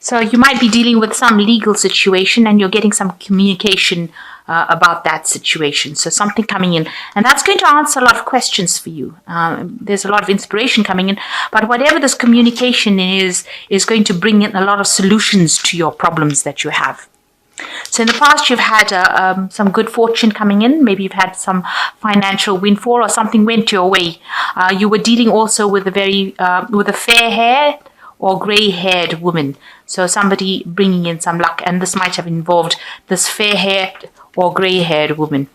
So you might be dealing with some legal situation and you're getting some communication about that situation. So something coming in, and that's going to answer a lot of questions for you. There's a lot of inspiration coming in, but whatever this communication is going to bring in a lot of solutions to your problems that you have. So in the past, you've had some good fortune coming in. Maybe you've had some financial windfall or something went your way. You were dealing also with with a fair hair or grey-haired woman. So somebody bringing in some luck, and this might have involved this fair-haired or grey-haired woman.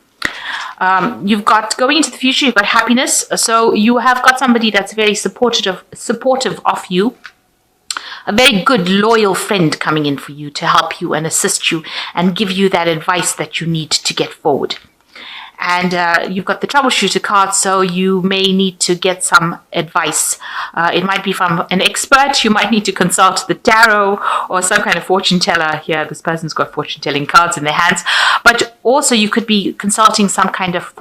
You've got, going into the future, you've got happiness. So you have got somebody that's very supportive of you. A very good, loyal friend coming in for you to help you and assist you and give you that advice that you need to get forward. And you've got the troubleshooter card, so you may need to get some advice. It might be from an expert. You might need to consult the tarot or some kind of fortune teller. Here, this person's got fortune telling cards in their hands. But also, you could be consulting some kind of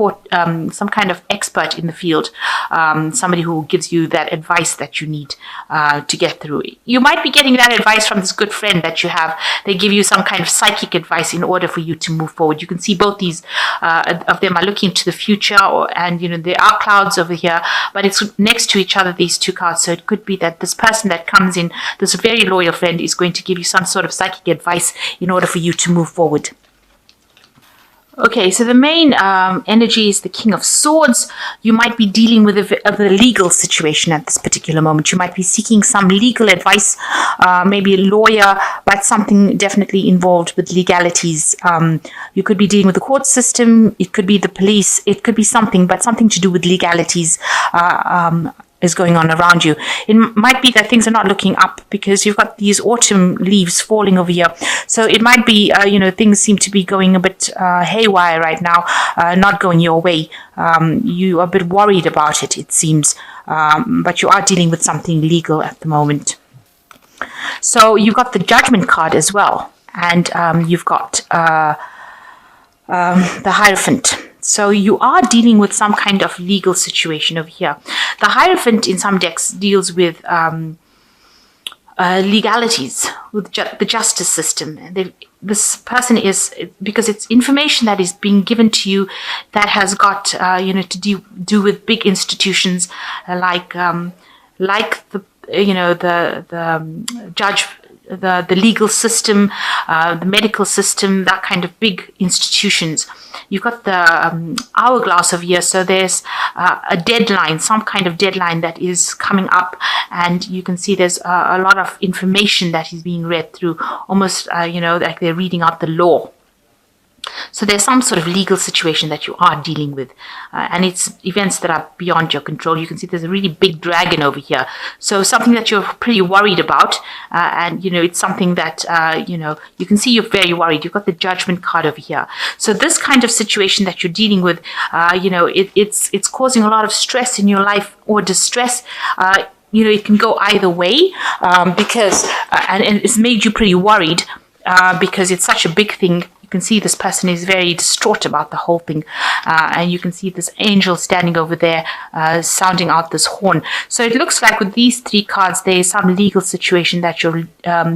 expert in the field, somebody who gives you that advice that you need to get through. You might be getting that advice from this good friend that you have. They give you some kind of psychic advice in order for you to move forward. You can see both these of them are looking to the future, and there are clouds over here, but it's next to each other, these two cards. So it could be that this person that comes in, this very loyal friend, is going to give you some sort of psychic advice in order for you to move forward. Okay, so the main energy is the King of Swords. You might be dealing with a legal situation at this particular moment. You might be seeking some legal advice, maybe a lawyer, but something definitely involved with legalities. You could be dealing with the court system. It could be the police. It could be something, but something to do with legalities is going on around you. It might be that things are not looking up because you've got these autumn leaves falling over here. So it might be, things seem to be going a bit haywire right now, not going your way. You are a bit worried about it, it seems, but you are dealing with something legal at the moment. So you've got the Judgment card as well, and you've got the Hierophant. So you are dealing with some kind of legal situation over here. The Hierophant in some decks deals with legalities, with the justice system. This person is, because it's information that is being given to you that has got to do with big institutions like the judge, the legal system, the medical system, that kind of big institutions. You've got the hourglass of year, so there's a deadline, some kind of deadline that is coming up, and you can see there's a lot of information that is being read through, almost like they're reading out the law. So there's some sort of legal situation that you are dealing with, and it's events that are beyond your control. You can see there's a really big dragon over here, so something that you're pretty worried about, and it's something that you can see you're very worried. You've got the Judgment card over here, so this kind of situation that you're dealing with, it's causing a lot of stress in your life or distress. It can go either way, because and it's made you pretty worried because it's such a big thing. You can see this person is very distraught about the whole thing, and you can see this angel standing over there sounding out this horn. So it looks like with these three cards there is some legal situation that you're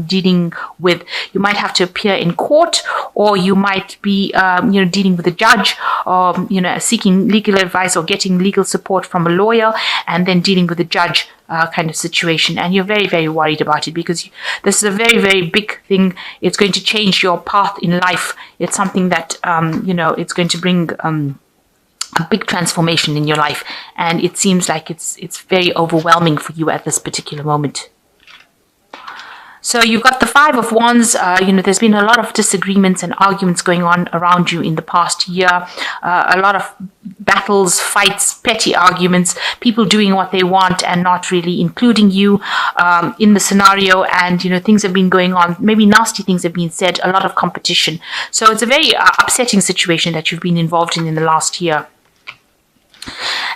dealing with. You might have to appear in court, or you might be dealing with a judge, or seeking legal advice or getting legal support from a lawyer, and then dealing with a judge kind of situation. And you're very, very worried about it because this is a very, very big thing. It's going to change your path in life. It's something that it's going to bring a big transformation in your life, and it seems like it's very overwhelming for you at this particular moment. So you've got the Five of Wands. There's been a lot of disagreements and arguments going on around you in the past year. A lot of battles, fights, petty arguments, people doing what they want and not really including you in the scenario. And, things have been going on. Maybe nasty things have been said, a lot of competition. So it's a very upsetting situation that you've been involved in the last year.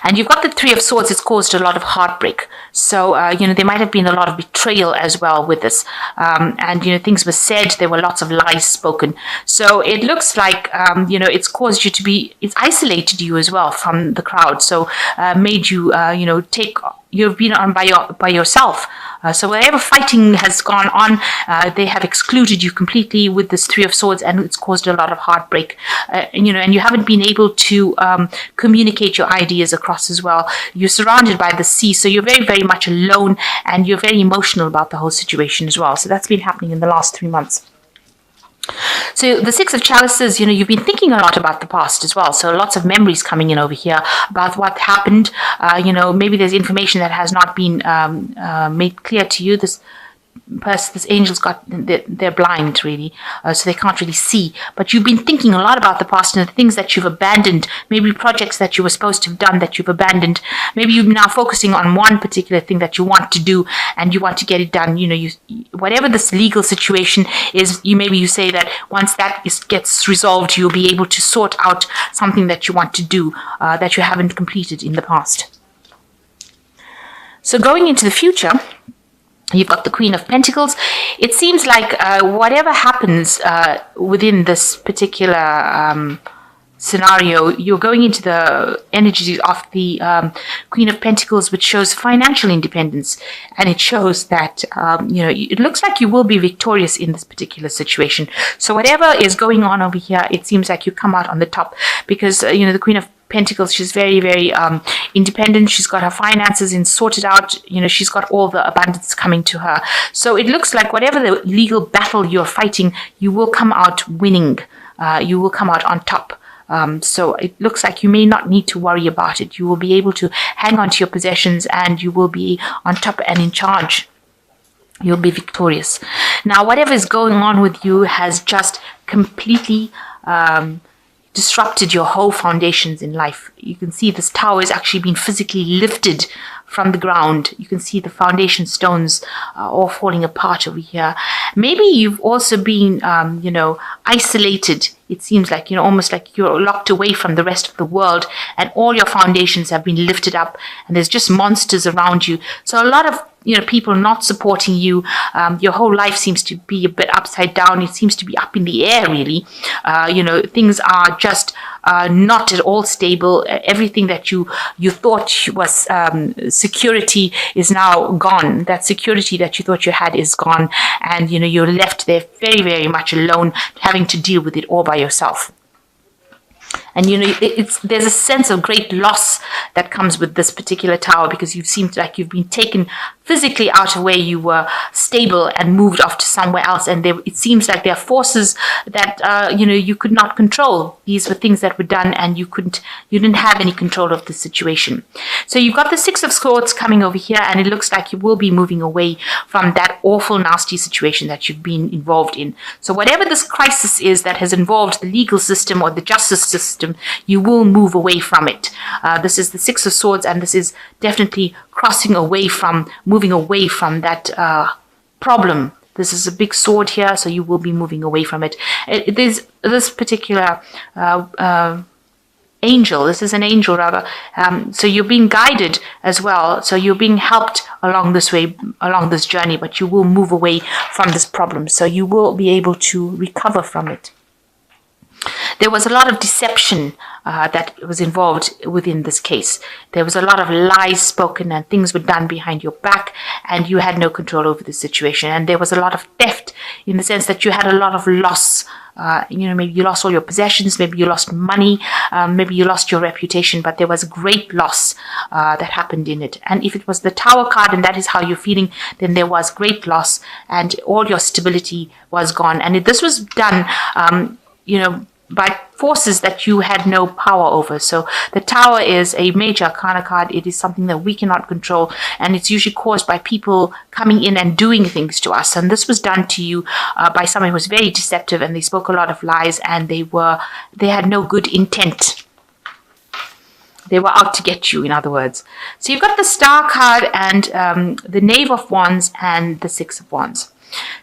And you've got the Three of Swords. It's caused a lot of heartbreak. So, there might have been a lot of betrayal as well with this. And, things were said, there were lots of lies spoken. So it looks like, it's caused you to be, it's isolated you as well from the crowd. So made you, you've been on by yourself. So whatever fighting has gone on, they have excluded you completely with this Three of Swords, and it's caused a lot of heartbreak. And you haven't been able to communicate your ideas across as well. You're surrounded by the sea, so you're very, very much alone, and you're very emotional about the whole situation as well. So that's been happening in the last 3 months. So the Six of Chalices, you've been thinking a lot about the past as well. So lots of memories coming in over here about what happened. Maybe there's information that has not been made clear to you. This angel's they're blind really, so they can't really see. But you've been thinking a lot about the past and the things that you've abandoned, maybe projects that you were supposed to have done that you've abandoned. Maybe you're now focusing on one particular thing that you want to do and you want to get it done. Whatever this legal situation is, you say that once that gets resolved, you'll be able to sort out something that you want to do that you haven't completed in the past. So going into the future, you've got the Queen of Pentacles. It seems like whatever happens within this particular scenario, you're going into the energies of the Queen of Pentacles, which shows financial independence. And it shows that, it looks like you will be victorious in this particular situation. So whatever is going on over here, it seems like you come out on the top because, the Queen of Pentacles, she's very, very independent. She's got her finances sorted out. She's got all the abundance coming to her. So it looks like whatever the legal battle you're fighting, you will come out winning. You will come out on top. So it looks like you may not need to worry about it. You will be able to hang on to your possessions and you will be on top and in charge. You'll be victorious. Now, whatever is going on with you has just completely disrupted your whole foundations in life. You can see this tower is actually been physically lifted from the ground. You can see the foundation stones all falling apart over here. Maybe you've also been, isolated. It seems like, almost like you're locked away from the rest of the world and all your foundations have been lifted up and there's just monsters around you. So a lot of, people not supporting you. Your whole life seems to be a bit upside down. It seems to be up in the air, really. Things are just not at all stable. Everything that you thought was security is now gone. That security that you thought you had is gone. And, you're left there very, very much alone, having to deal with it all by yourself. And, there's a sense of great loss that comes with this particular tower because you seem like you've been taken physically out of where you were stable and moved off to somewhere else. And it seems like there are forces that, you could not control. These were things that were done and you didn't have any control of the situation. So you've got the Six of Swords coming over here and it looks like you will be moving away from that awful, nasty situation that you've been involved in. So whatever this crisis is that has involved the legal system or the justice system, you will move away from it. This is the Six of Swords and this is definitely moving away from that problem. This is a big sword here, so you will be moving away from it. There's this particular angel. This is an angel, rather. So you're being guided as well. So you're being helped along this way, along this journey, but you will move away from this problem. So you will be able to recover from it. There was a lot of deception that was involved within this case. There was a lot of lies spoken and things were done behind your back and you had no control over the situation. And there was a lot of theft in the sense that you had a lot of loss. Maybe you lost all your possessions, maybe you lost money, maybe you lost your reputation, but there was great loss that happened in it. And if it was the Tower card and that is how you're feeling, then there was great loss and all your stability was gone. And this was done, by forces that you had no power over. So the Tower is a major arcana card. It is something that we cannot control, and it's usually caused by people coming in and doing things to us. And this was done to you by someone who was very deceptive, and they spoke a lot of lies, and they had no good intent. They were out to get you, in other words. So you've got the Star card and the Knave of Wands and the Six of Wands.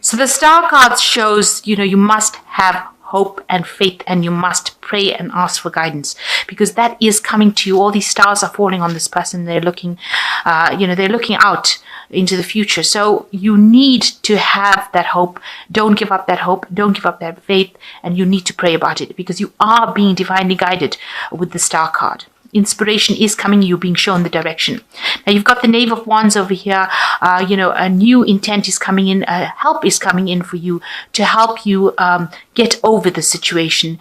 So the Star card shows, you must have hope and faith, and you must pray and ask for guidance, because that is coming to you. All these stars are falling on this person. They're looking, they're looking out into the future. So you need to have that hope. Don't give up that hope. Don't give up that faith. And you need to pray about it, because you are being divinely guided with the star card. Inspiration is coming, you're being shown the direction. Now you've got the Knave of Wands over here. A new intent is coming in, help is coming in for you to help you get over the situation.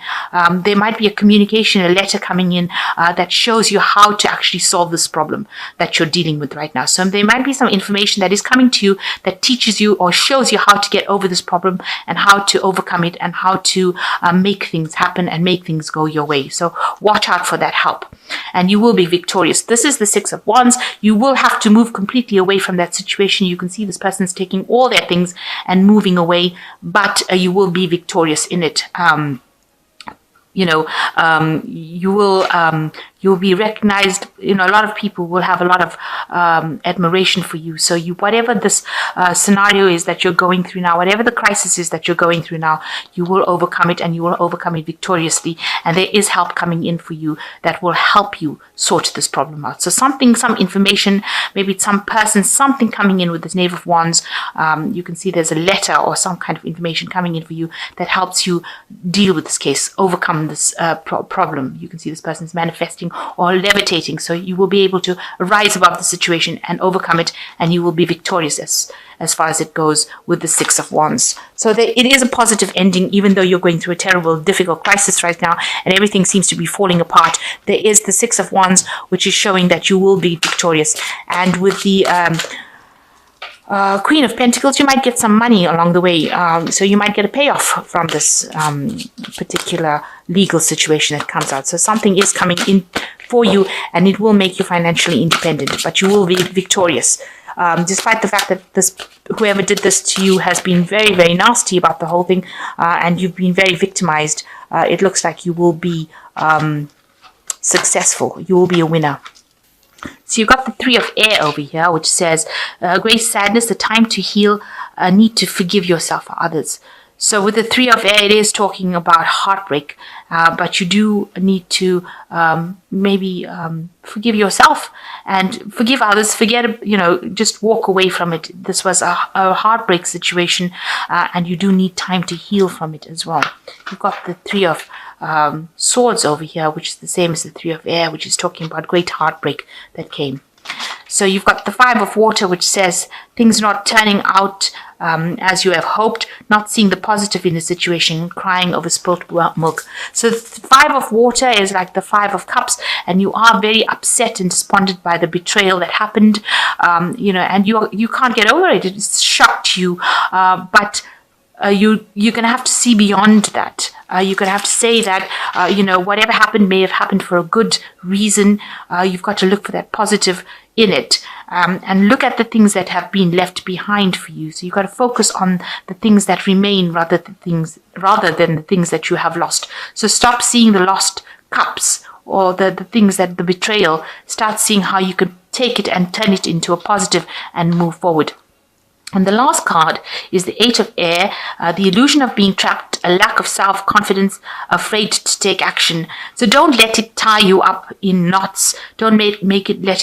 There might be a communication, a letter coming in that shows you how to actually solve this problem that you're dealing with right now. So there might be some information that is coming to you that teaches you or shows you how to get over this problem and how to overcome it and how to make things happen and make things go your way. So watch out for that help, and you will be victorious. This is the Six of Wands. You will have to move completely away from that situation. You can see this person's taking all their things and moving away, but you will be victorious in it. You'll be recognized. A lot of people will have a lot of admiration for you. So whatever this scenario is that you're going through now, whatever the crisis is that you're going through now, you will overcome it, and you will overcome it victoriously. And there is help coming in for you that will help you sort this problem out. So some information, maybe it's some person, something coming in with this Knave of Wands. You can see there's a letter or some kind of information coming in for you that helps you deal with this case, overcome this problem. You can see this person's manifesting or levitating, so you will be able to rise above the situation and overcome it, and you will be victorious as far as it goes with the Six of Wands. So it is a positive ending, even though you're going through a terrible, difficult crisis right now and everything seems to be falling apart. There is the Six of Wands, which is showing that you will be victorious. And with the Queen of Pentacles, you might get some money along the way. So you might get a payoff from this particular legal situation that comes out. So something is coming in for you, and it will make you financially independent, but you will be victorious. Despite the fact that whoever did this to you has been very, very nasty about the whole thing, and you've been very victimized, it looks like you will be successful. You will be a winner. So you've got the Three of Air over here, which says, great sadness, a time to heal, a need to forgive yourself or others. So with the Three of Air, it is talking about heartbreak, but you do need to maybe forgive yourself and forgive others. Forget, just walk away from it. This was a heartbreak situation, and you do need time to heal from it as well. You've got the Three of Swords over here, which is the same as the Three of Air, which is talking about great heartbreak that came. So you've got the Five of Water, which says things not turning out as you have hoped, not seeing the positive in the situation, crying over spilt milk. So the Five of Water is like the Five of Cups, and you are very upset and despondent by the betrayal that happened, and you can't get over it. It's shocked you, but you're going to have to see beyond that. You're going to have to say that, whatever happened may have happened for a good reason. You've got to look for that positive in it, and look at the things that have been left behind for you. So you've got to focus on the things that remain rather than the things that you have lost. So stop seeing the lost cups or the things that the betrayal. Start seeing how you can take it and turn it into a positive and move forward. And the last card is the Eight of Air, the illusion of being trapped, a lack of self-confidence, afraid to take action. So don't let it tie you up in knots. Don't let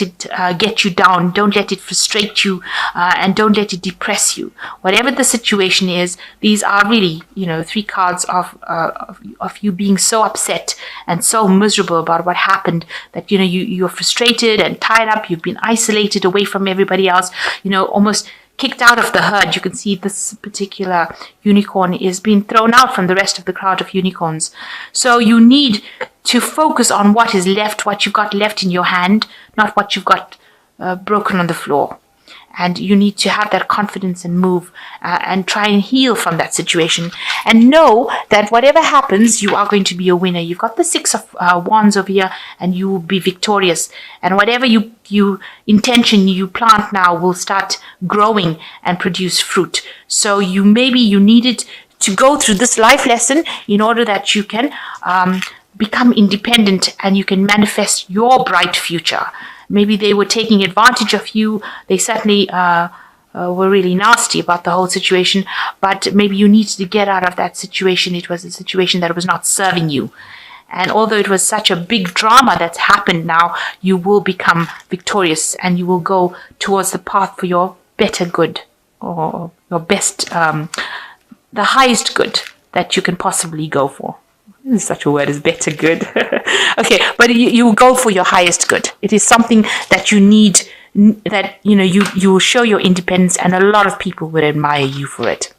it get you down. Don't let it frustrate you, and don't let it depress you. Whatever the situation is, these are really, three cards of you being so upset and so miserable about what happened that, you're frustrated and tied up. You've been isolated away from everybody else, almost kicked out of the herd. You can see this particular unicorn is being thrown out from the rest of the crowd of unicorns. So you need to focus on what is left, what you've got left in your hand, not what you've got broken on the floor. And you need to have that confidence and move and try and heal from that situation. And know that whatever happens, you are going to be a winner. You've got the Six of Wands over here, and you will be victorious. And whatever intention you plant now will start growing and produce fruit. So you needed to go through this life lesson in order that you can become independent and you can manifest your bright future. Maybe they were taking advantage of you. They certainly were really nasty about the whole situation, but maybe you needed to get out of that situation. It was a situation that was not serving you. And although it was such a big drama that's happened now, you will become victorious and you will go towards the path for your better good, or your best, the highest good that you can possibly go for. There's such a word as better good. Okay, but you go for your highest good. It is something that you need, that you will show your independence, and a lot of people would admire you for it.